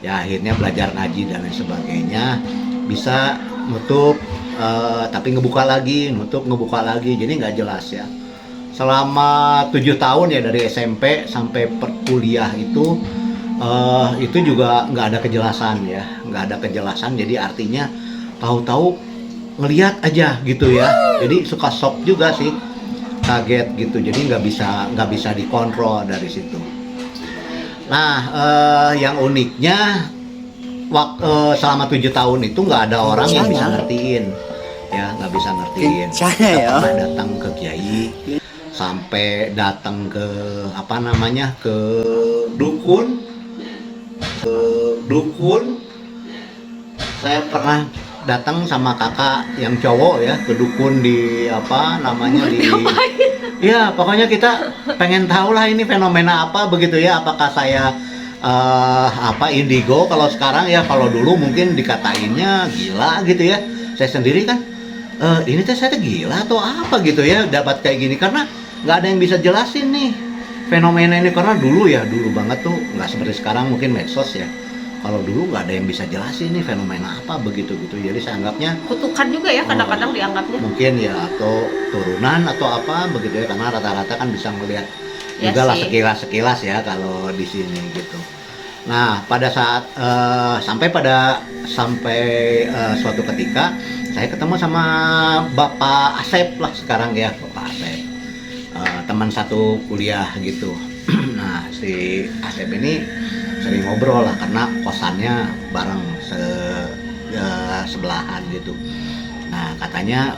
Ya akhirnya belajar ngaji dan lain sebagainya, bisa nutup tapi ngebuka lagi, nutup ngebuka lagi, jadi nggak jelas ya. Selama 7 tahun ya, dari SMP sampai perkuliah itu juga nggak ada kejelasan ya, nggak ada kejelasan. Jadi artinya tahu-tahu ngelihat aja gitu ya. Jadi suka shock juga sih, kaget gitu. Jadi nggak bisa dikontrol dari situ. Nah, yang uniknya selama 7 tahun itu nggak ada orang yang bisa ngertiin, ya nggak bisa ngertiin. Nggak pernah datang ke kiai, sampai datang ke ke dukun. Saya pernah datang sama kakak yang cowok ya ke dukun di ya pokoknya kita pengen tahu lah ini fenomena apa begitu ya, apakah saya indigo kalau sekarang ya, kalau dulu mungkin dikatainnya gila gitu ya. Saya sendiri kan ini saya gila atau apa gitu ya dapat kayak gini, karena nggak ada yang bisa jelasin nih fenomena ini. Karena dulu banget tuh nggak seperti sekarang mungkin medsos ya. Kalau dulu nggak ada yang bisa jelasin nih fenomena apa begitu gitu. Jadi saya anggapnya kutukan juga ya, kadang-kadang dianggapnya mungkin ya, atau turunan atau apa begitu ya, karena rata-rata kan bisa melihat ya juga lah sih. sekilas ya kalau di sini gitu. Nah pada saat sampai suatu ketika saya ketemu sama Bapak Asep lah sekarang ya, Bapak Asep, teman satu kuliah gitu. Nah si Asep ini sering ngobrol lah karena kosannya bareng sebelahan gitu. Nah katanya,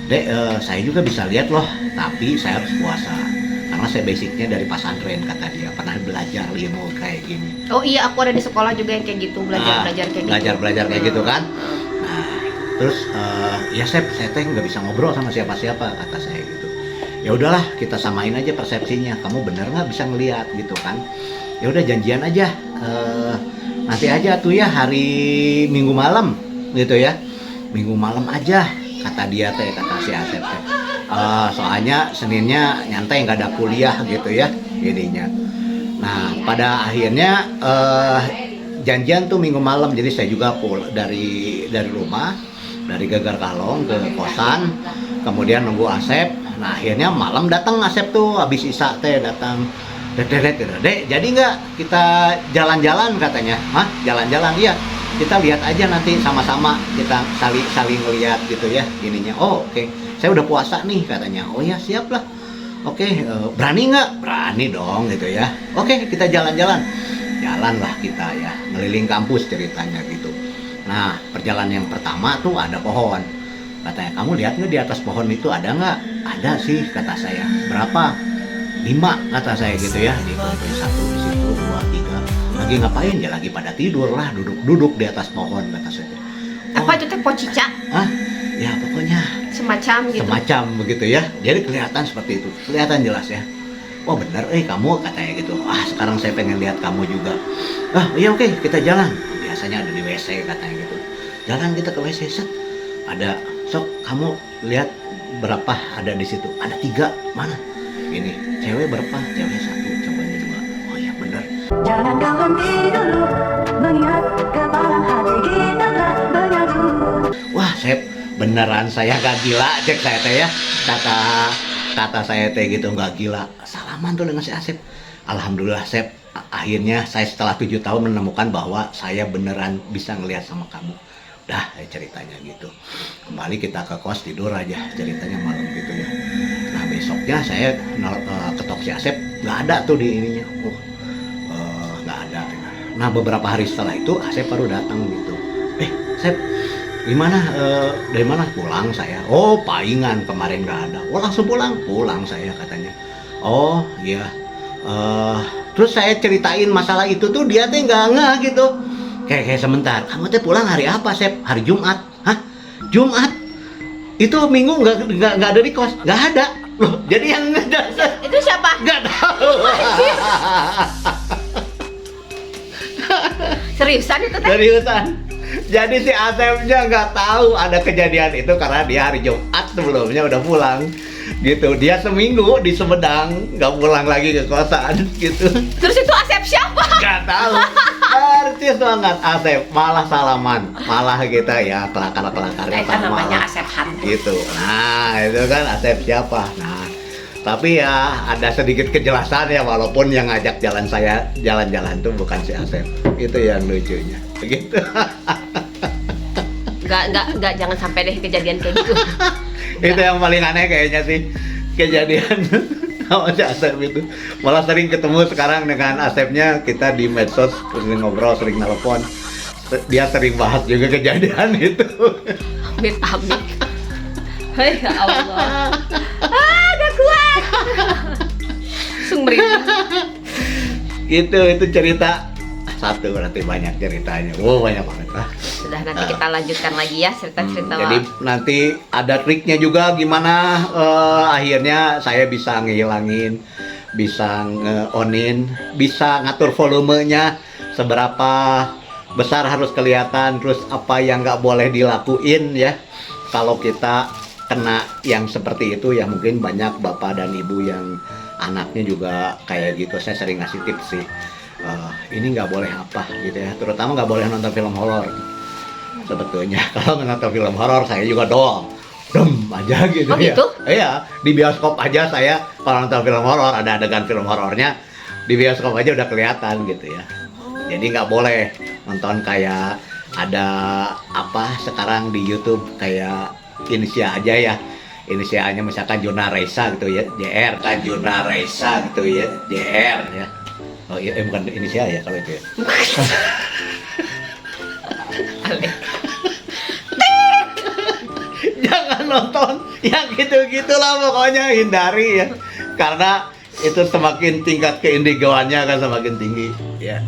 Dek, saya juga bisa lihat loh, tapi saya harus puasa karena saya basicnya dari pesantren, kata dia, pernah belajar ilmu kayak gini. Oh iya, aku ada di sekolah juga yang kayak gitu, belajar kayak gitu kan. Nah terus ya saya teh nggak bisa ngobrol sama siapa-siapa, kata saya gitu. Ya udahlah, kita samain aja persepsinya, kamu bener nggak bisa ngelihat gitu kan. Ya udah janjian aja, nanti aja tuh ya hari Minggu malam gitu ya, Minggu malam aja, kata dia teh, kata si Asep teh. Soalnya Seninnya nyantai nggak ada kuliah gitu ya jadinya. Nah pada akhirnya janjian tuh Minggu malam. Jadi saya juga dari rumah, dari Gegar Kalong ke kosan, kemudian nunggu Asep. Nah akhirnya malam datang Asep tuh, habis Isya teh datang. Dek, jadi nggak kita jalan-jalan, katanya. Hah, jalan-jalan? Iya, kita lihat aja nanti sama-sama, kita saling ngeliat gitu ya ininya. Oh oke. Saya udah puasa nih, katanya. Oh ya siap lah. Oke, berani nggak? Berani dong gitu ya. Oke, kita jalan-jalan. Jalan lah kita ya, ngeliling kampus ceritanya gitu. Nah perjalanan yang pertama tuh ada pohon. Katanya, kamu lihat nggak di atas pohon itu ada nggak? Ada sih, kata saya. Berapa? 5, kata saya gitu ya. Dikumpulin 1 di situ, 2, 3. Lagi ngapain ya? Lagi pada tidur lah, duduk di atas pohon, kata saya. Apa itu teh pocica? Ah, ya pokoknya Semacam gitu. semacam begitu ya. Jadi kelihatan seperti itu, kelihatan jelas ya. Wah bener, kamu, katanya gitu. Ah sekarang saya pengen lihat kamu juga. Ah iya oke, kita jalan. Biasanya ada di WC, katanya gitu. Jalan kita ke WC, set. Ada, sok kamu lihat berapa ada di situ. Ada 3, mana? Ini cewek berapa? Cewek 1, cowoknya 2. Oh iya bener. Jangan kau henti dulu mengingat kepala hati kita tak benyatu. Wah Sep, beneran saya gak gila, cek saya teh ya. Kata saya teh gitu, gak gila. Salaman tuh dengan si Asep. Alhamdulillah Sep, akhirnya saya setelah 7 tahun menemukan bahwa saya beneran bisa ngelihat sama kamu. Dah ceritanya gitu. Kembali kita ke kos, tidur aja ceritanya malam gitu ya. Nah besoknya saya ketok si Asep, nggak ada tuh di ininya. Nggak ada. Nah beberapa hari setelah itu Asep baru datang gitu. Asep, gimana? Dari mana? Pulang saya. Oh paingan, kemarin nggak ada. Oh langsung pulang? Pulang saya, katanya. Oh iya. Terus saya ceritain masalah itu tuh, dia tuh nggak ngeh gitu. Kayak sebentar, kamu tuh pulang hari apa, Sep? Hari Jumat. Hah? Jumat? Itu Minggu nggak ada di kos? Nggak ada. Loh, jadi yang Itu siapa? nggak tahu. Seriusan itu teh? Seriusan. Jadi si Asepnya nggak tahu ada kejadian itu karena dia hari Jumat sebelumnya udah pulang. Gitu, dia seminggu di Sumedang, nggak pulang lagi ke kosan gitu. Terus itu Asep siapa? Nggak tahu. Persis banget Asep, malah salaman, malah kita ya kelakar-kelakarnya Itu namanya Asep Hantu. gitu. Nah itu kan Asep siapa? Nah tapi ya ada sedikit kejelasan ya, walaupun yang ngajak saya jalan-jalan tuh bukan si Asep. Itu yang lucunya begitu. Enggak, jangan sampai deh kejadian kayak gitu. Itu yang paling aneh kayaknya sih, kejadian sama si Asep itu. Malah sering ketemu sekarang dengan Asepnya, kita di medsos sering ngobrol, sering nelpon. Dia sering bahas juga kejadian itu. Amit-amit. Hei ya Allah. Gak kuat. Langsung merinding. Itu cerita satu, berarti banyak ceritanya. Wow, banyak banget lah. Sudah, nanti kita lanjutkan lagi ya cerita-cerita. Jadi nanti ada triknya juga gimana akhirnya saya bisa ngehilangin, bisa nge-onin, bisa ngatur volumenya seberapa besar harus kelihatan, terus apa yang nggak boleh dilakuin ya. Kalau kita kena yang seperti itu ya, mungkin banyak bapak dan ibu yang anaknya juga kayak gitu. Saya sering ngasih tips sih. Ini nggak boleh apa gitu ya, terutama nggak boleh nonton film horor sebetulnya. Kalau nonton film horor saya juga doang aja gitu. Oh, ya gitu? Iya, di bioskop aja saya kalau nonton film horor, ada adegan film horornya di bioskop aja udah kelihatan gitu ya. Jadi nggak boleh nonton kayak ada apa sekarang di YouTube kayak inisial aja ya, inisialnya misalkan Juna Reza gitu ya, JR kan, Juna Reza gitu ya, JR ya. Oh iya, bukan inisial ya kalau itu ya. Aneh. Jangan nonton yang gitu-gitulah, pokoknya hindari ya. Karena itu semakin tingkat keindigoannya kan semakin tinggi ya.